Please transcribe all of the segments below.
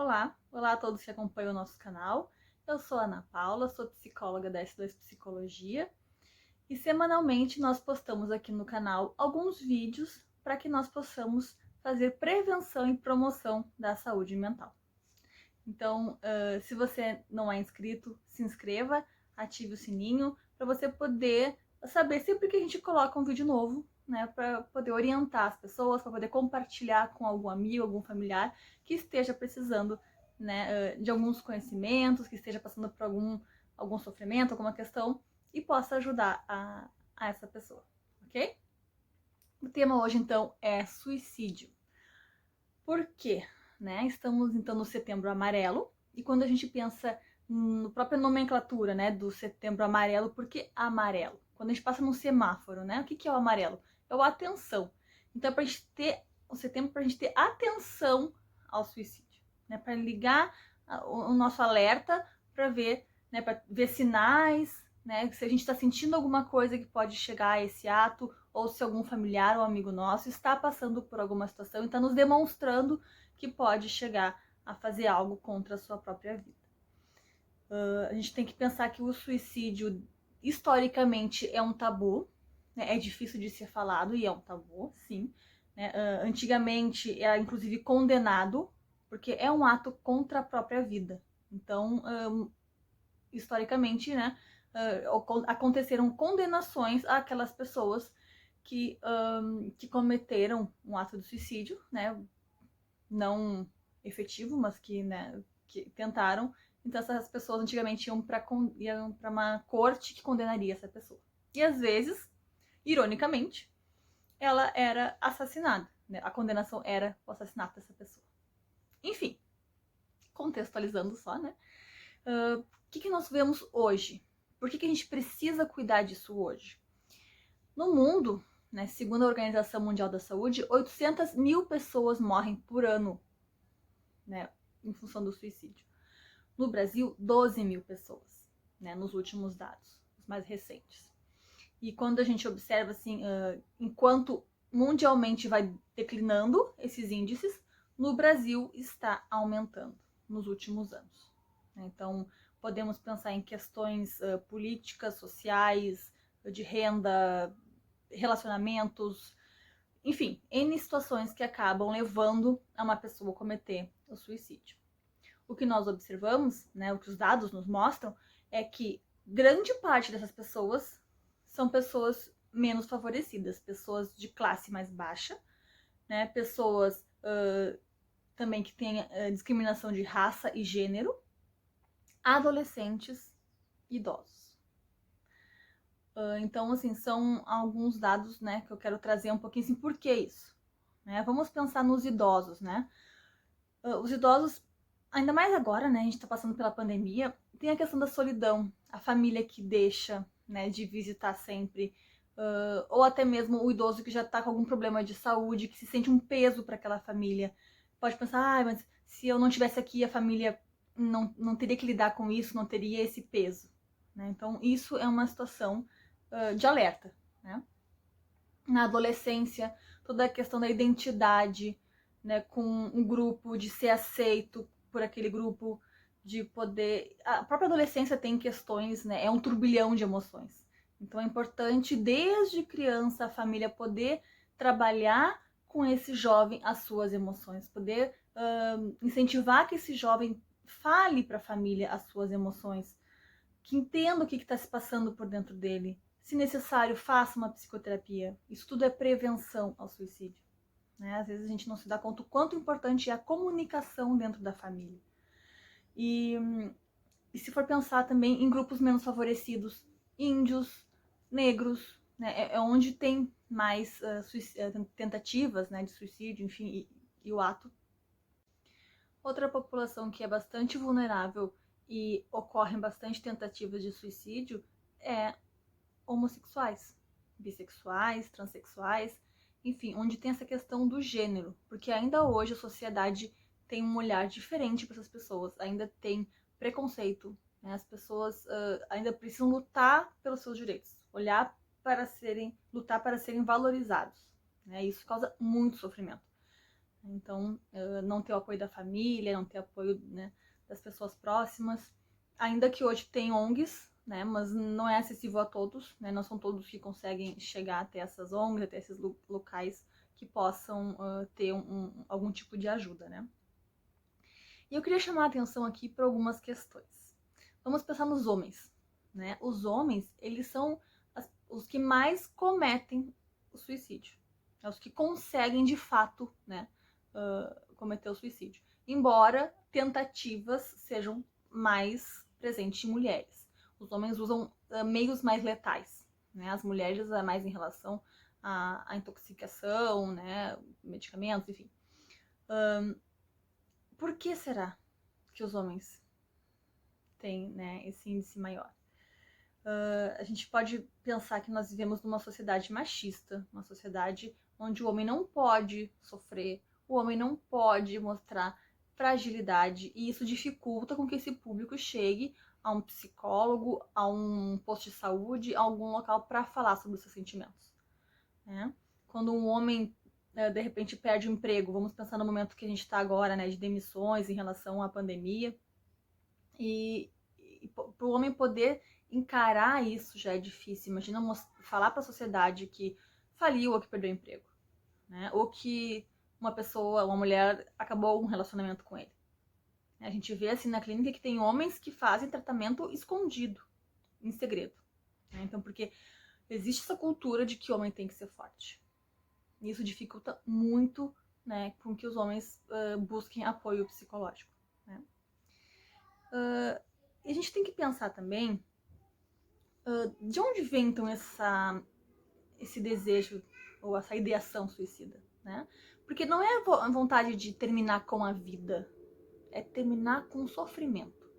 Olá a todos que acompanham o nosso canal. Eu sou a Ana Paula, sou psicóloga da S2 Psicologia e semanalmente nós postamos aqui no canal alguns vídeos para que nós possamos fazer prevenção e promoção da saúde mental. Então, se você não é inscrito, se inscreva, ative o sininho para você poder saber sempre que a gente coloca um vídeo novo, né, para poder orientar as pessoas, para poder compartilhar com algum amigo, algum familiar que esteja precisando, né, de alguns conhecimentos, que esteja passando por algum sofrimento, alguma questão e possa ajudar a essa pessoa, ok? O tema hoje, então, é suicídio. Por quê? Né? Estamos, então, no Setembro Amarelo, e quando a gente pensa na própria nomenclatura, né, do Setembro Amarelo, por que amarelo? Quando a gente passa num semáforo, né, o que é o amarelo? É o atenção. Então, é para a gente ter o setembro, para a gente ter atenção ao suicídio, né, para ligar o nosso alerta para ver, né, para ver sinais, né, se a gente está sentindo alguma coisa que pode chegar a esse ato, ou se algum familiar ou amigo nosso está passando por alguma situação e está nos demonstrando que pode chegar a fazer algo contra a sua própria vida. A gente tem que pensar que o suicídio, historicamente, é um tabu, né? É difícil de ser falado e é um tabu, sim. Né? Antigamente era, inclusive, condenado, porque é um ato contra a própria vida. Então, historicamente, né, aconteceram condenações àquelas pessoas que cometeram um ato de suicídio, né, não efetivo, mas que, né, que tentaram. Então essas pessoas antigamente iam para uma corte que condenaria essa pessoa. E às vezes, ironicamente, ela era assassinada, né? A condenação era o assassinato dessa pessoa. Enfim, contextualizando só, né? O que nós vemos hoje? Por que a gente precisa cuidar disso hoje? No mundo, né, segundo a Organização Mundial da Saúde, 800 mil pessoas morrem por ano, né, em função do suicídio. No Brasil, 12 mil pessoas, né, nos últimos dados, os mais recentes. E quando a gente observa, assim, enquanto mundialmente vai declinando esses índices, no Brasil está aumentando nos últimos anos. Então, podemos pensar em questões políticas, sociais, de renda, relacionamentos, enfim, N situações que acabam levando a uma pessoa a cometer o suicídio. O que nós observamos, né, o que os dados nos mostram, é que grande parte dessas pessoas são pessoas menos favorecidas, pessoas de classe mais baixa, né, pessoas também que têm discriminação de raça e gênero, adolescentes e idosos. Então, assim, são alguns dados, né, que eu quero trazer um pouquinho assim, por que isso? Né? Vamos pensar nos idosos, né? Os idosos, ainda mais agora, né, a gente tá passando pela pandemia, tem a questão da solidão, a família que deixa, né, de visitar sempre, ou até mesmo o idoso que já tá com algum problema de saúde, que se sente um peso para aquela família. Pode pensar, ah, mas se eu não estivesse aqui, a família não teria que lidar com isso, não teria esse peso. Né? Então, isso é uma situação de alerta. Né? Na adolescência, toda a questão da identidade, né, com um grupo, de ser aceito por aquele grupo, de poder... A própria adolescência tem questões, né, é um turbilhão de emoções. Então é importante, desde criança, a família poder trabalhar com esse jovem as suas emoções, poder incentivar que esse jovem fale para a família as suas emoções, que entenda o que está se passando por dentro dele. Se necessário, faça uma psicoterapia. Isso tudo é prevenção ao suicídio. Né? Às vezes a gente não se dá conta o quanto importante é a comunicação dentro da família. E se for pensar também em grupos menos favorecidos, índios, negros, né? É onde tem mais tentativas, né, de suicídio, enfim, e o ato. Outra população que é bastante vulnerável e ocorrem bastante tentativas de suicídio é homossexuais, bissexuais, transexuais, enfim, onde tem essa questão do gênero, porque ainda hoje a sociedade tem um olhar diferente para essas pessoas, ainda tem preconceito, né? As pessoas ainda precisam lutar pelos seus direitos, olhar para lutar para serem valorizados, né? Isso causa muito sofrimento. Então, não ter o apoio da família, não ter apoio, né, das pessoas próximas. Ainda que hoje tem ONGs, né, mas não é acessível a todos, né, não são todos que conseguem chegar até essas ONGs, até esses locais que possam ter algum tipo de ajuda, né. E eu queria chamar a atenção aqui para algumas questões. Vamos pensar nos homens, né? Os homens, eles são os que mais cometem o suicídio. É os que conseguem, de fato, né, cometer o suicídio. Embora tentativas sejam mais presentes em mulheres. Os homens usam meios mais letais, né? As mulheres é mais em relação à intoxicação, né, medicamentos, enfim. Por que será que os homens têm, né, esse índice maior? A gente pode pensar que nós vivemos numa sociedade machista, uma sociedade onde o homem não pode sofrer, o homem não pode mostrar fragilidade, e isso dificulta com que esse público chegue a um psicólogo, a um posto de saúde, a algum local para falar sobre os seus sentimentos, né? Quando um homem de repente perde o emprego, vamos pensar no momento que a gente está agora, né, de demissões em relação à pandemia, e para o homem poder encarar isso já é difícil. Imagina falar para a sociedade que faliu ou que perdeu o emprego, né? Ou que uma pessoa, uma mulher, acabou um relacionamento com ele. A gente vê assim na clínica que tem homens que fazem tratamento escondido, em segredo, né? Então, porque existe essa cultura de que o homem tem que ser forte. E isso dificulta muito, né, com que os homens busquem apoio psicológico, né? E a gente tem que pensar também de onde vem então esse desejo ou essa ideação suicida, né? Porque não é a vontade de terminar com a vida, é terminar com o sofrimento,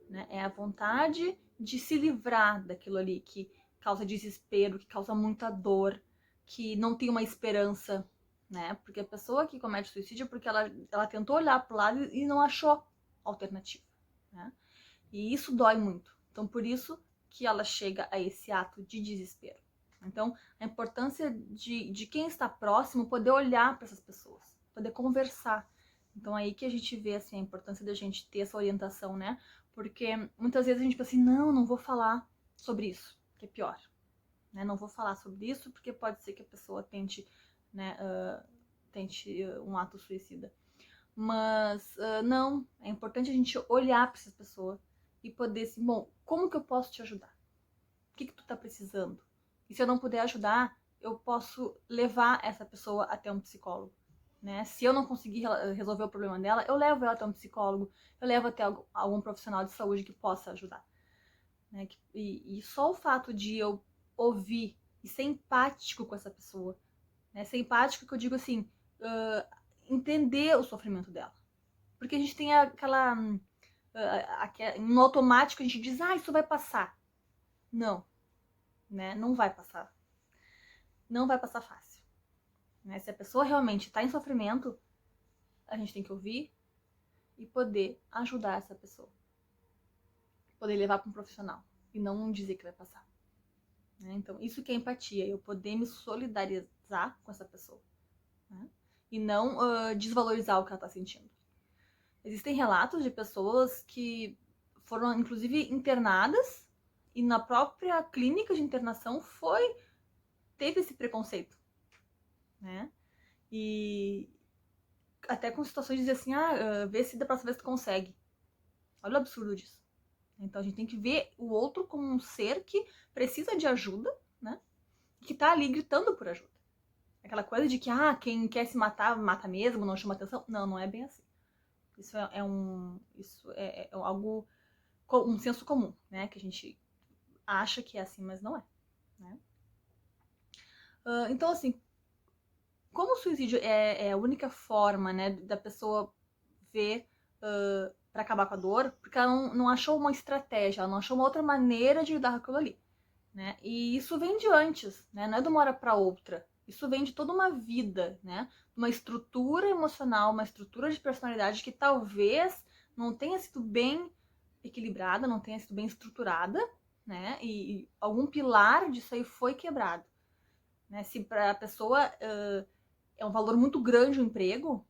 né? É a vontade de se livrar daquilo ali que causa desespero, que causa muita dor, que não tem uma esperança, né? Porque a pessoa que comete suicídio é porque ela tentou olhar para o lado e não achou alternativa, né? E isso dói muito. Então, por isso que ela chega a esse ato de desespero. Então, a importância de quem está próximo poder olhar para essas pessoas, poder conversar. Então, aí que a gente vê assim, a importância da gente ter essa orientação, né? Porque muitas vezes a gente pensa assim, não vou falar sobre isso, que é pior. Né? Não vou falar sobre isso porque pode ser que a pessoa tente, né, tente um ato suicida. Mas não, é importante a gente olhar para essas pessoas e poder assim, bom, como que eu posso te ajudar? O que tu tá precisando? E se eu não puder ajudar, eu posso levar essa pessoa até um psicólogo, né? Se eu não conseguir resolver o problema dela, eu levo ela até um psicólogo, eu levo até algum profissional de saúde que possa ajudar, né? E só o fato de eu ouvir e ser empático com essa pessoa, né? Ser empático que eu digo assim, entender o sofrimento dela. Porque a gente tem aquela no automático a gente diz, isso vai passar. Não, né? Não vai passar. Não vai passar fácil. Né? Se a pessoa realmente está em sofrimento, a gente tem que ouvir e poder ajudar essa pessoa. Poder levar para um profissional e não dizer que vai passar. Né? Então, isso que é empatia, eu poder me solidarizar com essa pessoa. Né? E não desvalorizar o que ela está sentindo. Existem relatos de pessoas que foram, inclusive, internadas e na própria clínica de internação teve esse preconceito, né? E até com situações de dizer assim, vê se da próxima vez tu consegue. Olha o absurdo disso. Então a gente tem que ver o outro como um ser que precisa de ajuda, né? Que tá ali gritando por ajuda. Aquela coisa de que, quem quer se matar, mata mesmo, não chama atenção. Não, não é bem assim. Isso é algo, um senso comum, né? Que a gente acha que é assim, mas não é. Né? Então, assim, como o suicídio é a única forma, né, da pessoa ver para acabar com a dor, porque ela não achou uma estratégia, ela não achou uma outra maneira de lidar com aquilo ali. Né? E isso vem de antes, né? Não é de uma hora para outra. Isso vem de toda uma vida, né? Uma estrutura emocional, uma estrutura de personalidade que talvez não tenha sido bem equilibrada, não tenha sido bem estruturada, né? E algum pilar disso aí foi quebrado. Né? Se para a pessoa é um valor muito grande o emprego,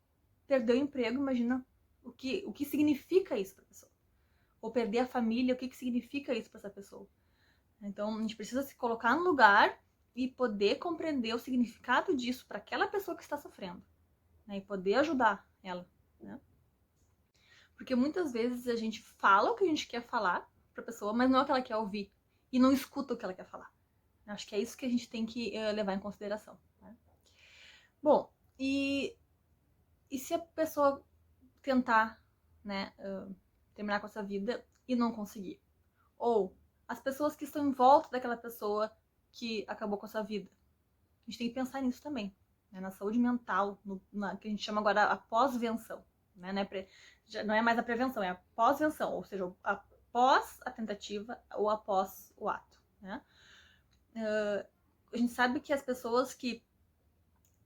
perdeu o emprego, imagina o que significa isso para a pessoa. Ou perder a família, o que significa isso para essa pessoa. Então, a gente precisa se colocar no lugar e poder compreender o significado disso para aquela pessoa que está sofrendo, né? E poder ajudar ela, né? Porque muitas vezes a gente fala o que a gente quer falar para a pessoa, mas não é o que ela quer ouvir. E não escuta o que ela quer falar. Acho que é isso que a gente tem que levar em consideração, né? Bom, e se a pessoa tentar, né, terminar com essa vida e não conseguir? Ou as pessoas que estão em volta daquela pessoa que acabou com a sua vida. A gente tem que pensar nisso também, né? Na saúde mental, que a gente chama agora a pós-venção. Né? Não é mais a prevenção, é a pós-venção, ou seja, após a tentativa ou após o ato. Né? A gente sabe que as pessoas que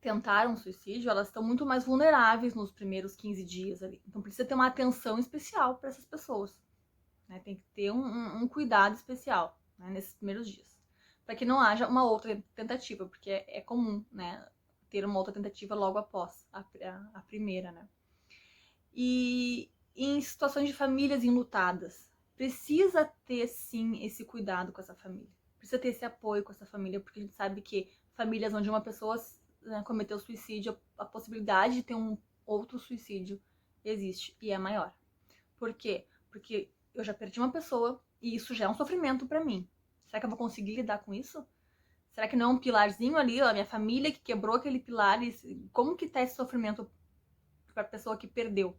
tentaram suicídio, elas estão muito mais vulneráveis nos primeiros 15 dias ali. Então precisa ter uma atenção especial para essas pessoas. Né? Tem que ter um cuidado especial, né, nesses primeiros dias. Para que não haja uma outra tentativa, porque é comum, né, ter uma outra tentativa logo após a primeira. Né? E em situações de famílias enlutadas, precisa ter sim esse cuidado com essa família. Precisa ter esse apoio com essa família, porque a gente sabe que famílias onde uma pessoa, né, cometeu suicídio, a possibilidade de ter um outro suicídio existe e é maior. Por quê? Porque eu já perdi uma pessoa e isso já é um sofrimento para mim. Será que eu vou conseguir lidar com isso? Será que não é um pilarzinho ali, ó, a minha família que quebrou aquele pilar? E como que tá esse sofrimento para a pessoa que perdeu,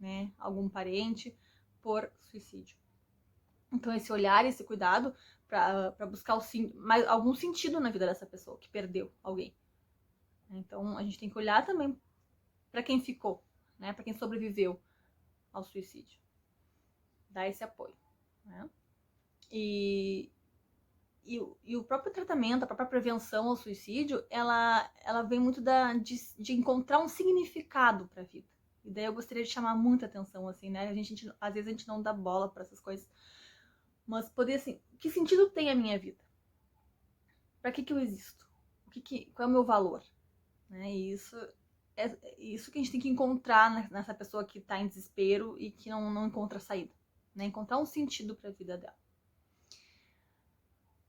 né, algum parente por suicídio? Então esse olhar, esse cuidado para buscar algum sentido na vida dessa pessoa que perdeu alguém. Então a gente tem que olhar também para quem ficou, né, para quem sobreviveu ao suicídio. Dar esse apoio, né? E o próprio tratamento, a própria prevenção ao suicídio, ela vem muito de encontrar um significado para a vida. E daí eu gostaria de chamar muita atenção, assim, né? Às vezes a gente não dá bola para essas coisas. Mas poder, assim, que sentido tem a minha vida? Para que eu existo? Qual é o meu valor? Né? E isso que a gente tem que encontrar nessa pessoa que está em desespero e que não encontra saída. Né? Encontrar um sentido para a vida dela.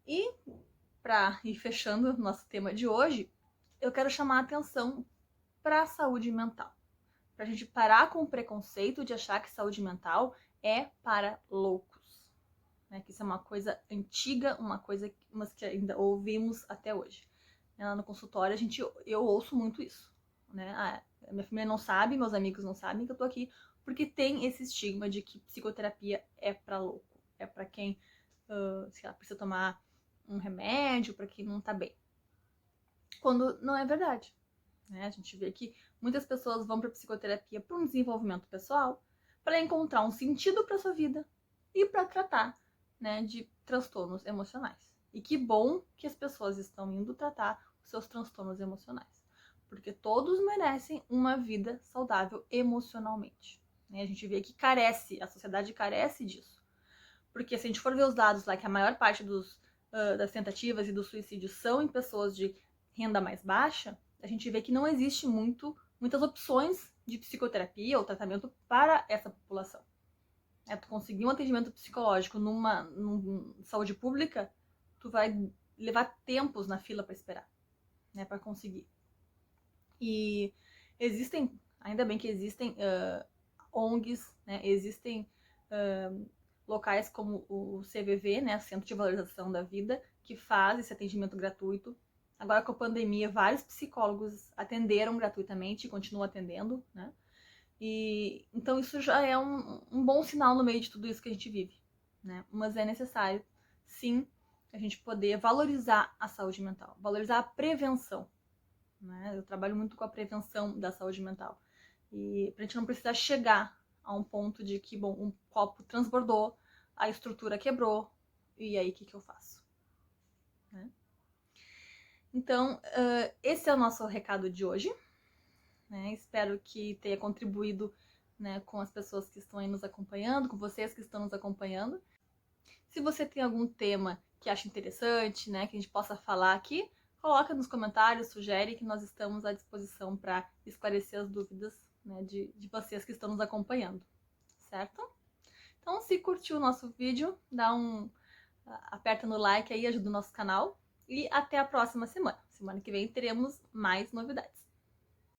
E, para ir fechando o nosso tema de hoje, eu quero chamar a atenção para a saúde mental. Para a gente parar com o preconceito de achar que saúde mental é para loucos. Né? Que isso é uma coisa antiga, mas que ainda ouvimos até hoje. Lá no consultório, eu ouço muito isso. Né? A minha família não sabe, meus amigos não sabem que eu tô aqui, porque tem esse estigma de que psicoterapia é para louco. É para quem sei lá, precisa tomar um remédio, para quem não tá bem. Quando não é verdade. Né? A gente vê que muitas pessoas vão para psicoterapia para um desenvolvimento pessoal, para encontrar um sentido para sua vida e para tratar, né, de transtornos emocionais. E que bom que as pessoas estão indo tratar os seus transtornos emocionais, porque todos merecem uma vida saudável emocionalmente. Né? A gente vê que a sociedade carece disso. Porque se a gente for ver os dados lá, que a maior parte das tentativas e dos suicídios são em pessoas de renda mais baixa, a gente vê que não existe muitas opções de psicoterapia ou tratamento para essa população. Tu conseguir um atendimento psicológico numa saúde pública, tu vai levar tempos na fila para esperar, né, para conseguir. E ainda bem que existem ONGs, né, existem locais como o CVV, né, Centro de Valorização da Vida, que faz esse atendimento gratuito. Agora com a pandemia, vários psicólogos atenderam gratuitamente e continuam atendendo, né? E então isso já é um bom sinal no meio de tudo isso que a gente vive, né? Mas é necessário, sim, a gente poder valorizar a saúde mental, valorizar a prevenção, né? Eu trabalho muito com a prevenção da saúde mental. E pra gente não precisar chegar a um ponto de que, bom, um copo transbordou, a estrutura quebrou, e aí o que eu faço? Né? Então, esse é o nosso recado de hoje. Né? Espero que tenha contribuído, né, com as pessoas que estão aí nos acompanhando, com vocês que estão nos acompanhando. Se você tem algum tema que acha interessante, né, que a gente possa falar aqui, coloca nos comentários, sugere que nós estamos à disposição para esclarecer as dúvidas né, de vocês que estão nos acompanhando, certo? Então, se curtiu o nosso vídeo, aperta no like aí, ajuda o nosso canal. E até a próxima semana. Semana que vem teremos mais novidades.